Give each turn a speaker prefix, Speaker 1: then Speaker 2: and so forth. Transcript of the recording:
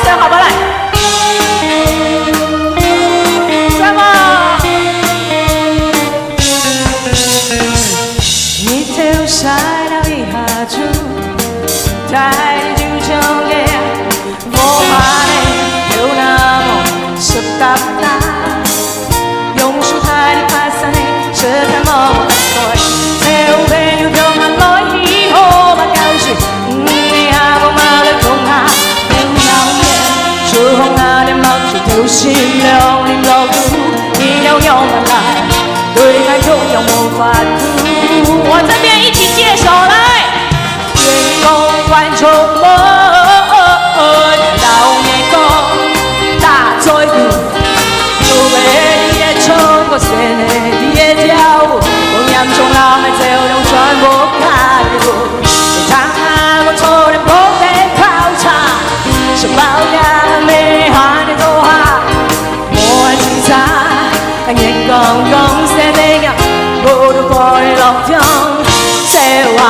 Speaker 1: 声好不好？来，什么？你跳晒了一下子，在你手中嘅我怕你有那么濕答答，用手太你拍散你，是太麼我愛，theo về yêu thương mà nói hi hô mà cao sự,你阿公媽來講下，有有嘢，說紅下你mặc住條線亮臉落肚，你有用嗎來，對愛痛又無法度。我這邊一起接手來，天空觀眾們。是你的跳舞，我眼中老妹就用全部看顧。你看我抽人不被考察，是包養美好的童話。我愛警察，眼光公司的樣，我都過嚟落場，這話。